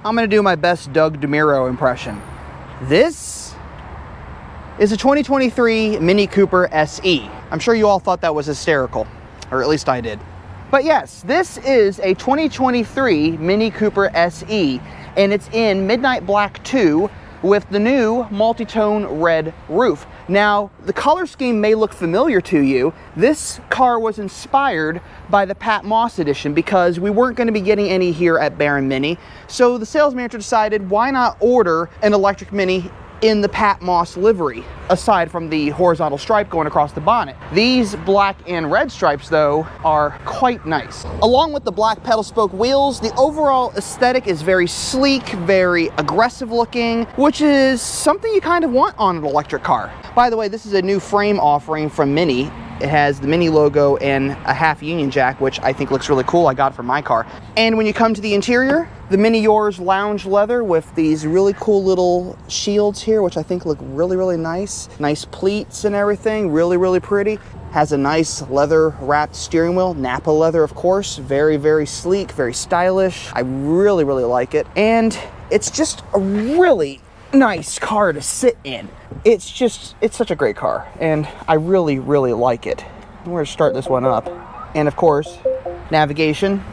I'm gonna do my best Doug DeMuro impression. This is a 2023 Mini Cooper SE. I'm sure you all thought that was hysterical, or at least I did. But yes, this is a 2023 Mini Cooper SE, and it's in Midnight Black 2 with the new multi-tone red roof. Now, the color scheme may look familiar to you. This car was inspired by the Pat Moss edition because we weren't going to be getting any here at Baron Mini. So the sales manager decided, why not order an electric Mini in the Pat Moss livery, aside from the horizontal stripe going across the bonnet. These black and red stripes, though, are quite nice. Along with the black pedal spoke wheels, the overall aesthetic is very sleek, very aggressive looking, which is something you kind of want on an electric car. By the way, this is a new frame offering from Mini. It has the Mini logo and a half Union Jack, which I think looks really cool. I got it for my car. And when you come to the interior, the Mini Yours lounge leather with these really cool little shields here, which I think look really, really nice. Nice pleats and everything, really, really pretty. Has a nice leather wrapped steering wheel, Napa leather, of course. Very, very sleek, very stylish. I really, really like it. And it's just a really nice car to sit in. It's such a great car, and I really, really like it. We're gonna start this one up. And of course, navigation.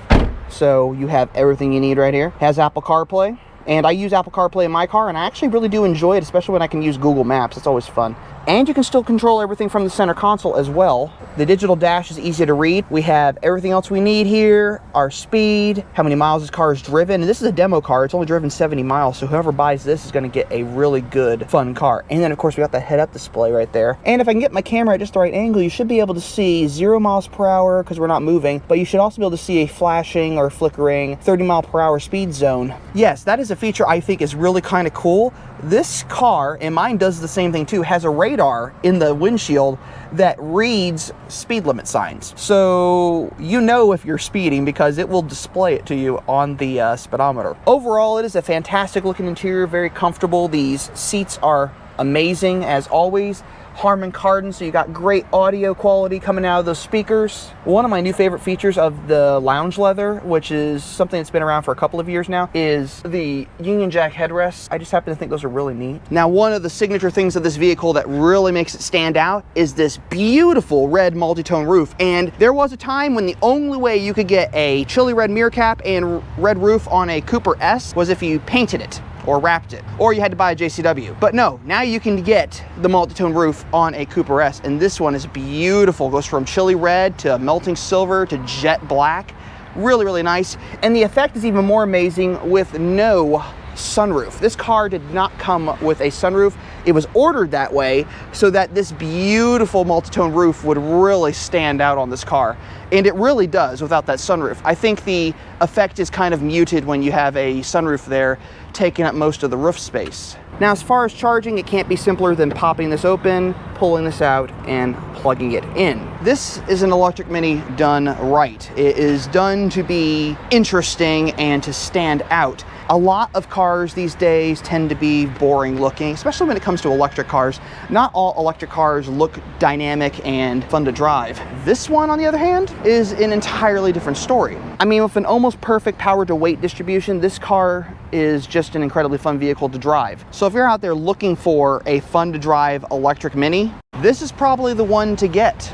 So you have everything you need right here. Has Apple CarPlay, and I use Apple CarPlay in my car, and I actually really do enjoy it, especially when I can use Google Maps. It's always fun. And you can still control everything from the center console as well. The digital dash is easy to read. We have everything else we need here, our speed, how many miles this car has driven. And this is a demo car. It's only driven 70 miles, so whoever buys this is going to get a really good, fun car. And then, of course, we got the head-up display right there. And if I can get my camera at just the right angle, you should be able to see 0 miles per hour because we're not moving, but you should also be able to see a flashing or flickering 30 mile per hour speed zone. Yes, that is a feature I think is really kind of cool. This car, and mine does the same thing too, has a radar in the windshield that reads speed limit signs. So you know if you're speeding because it will display it to you on the speedometer. Overall, it is a fantastic looking interior, very comfortable. These seats are amazing as always. Harman Kardon, so you got great audio quality coming out of those speakers. One of my new favorite features of the lounge leather, which is something that's been around for a couple of years now, is the Union Jack headrests. I just happen to think those are really neat. Now, one of the signature things of this vehicle that really makes it stand out is this beautiful red multi-tone roof. And there was a time when the only way you could get a chili red mirror cap and red roof on a Cooper S was if you painted it or wrapped it, or you had to buy a JCW. But no, now you can get the multi-tone roof on a Cooper S, and this one is beautiful. Goes from chili red to melting silver to jet black. Really, really nice. And the effect is even more amazing with no sunroof. This car did not come with a sunroof. It was ordered that way so that this beautiful multi-tone roof would really stand out on this car. And it really does without that sunroof. I think the effect is kind of muted when you have a sunroof there taking up most of the roof space. Now, as far as charging, it can't be simpler than popping this open, pulling this out, and plugging it in. This is an electric Mini done right. It is done to be interesting and to stand out. A lot of cars these days tend to be boring looking, especially when it comes to electric cars. Not all electric cars look dynamic and fun to drive. This one, on the other hand, is an entirely different story. I mean, with an almost perfect power to weight distribution, this car is just an incredibly fun vehicle to drive. So if you're out there looking for a fun to drive electric Mini, this is probably the one to get.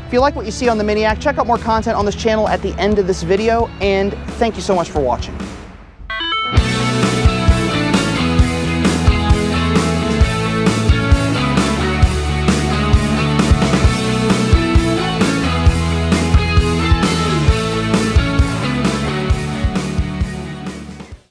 If you like what you see on the Miniac, check out more content on this channel at the end of this video, and thank you so much for watching.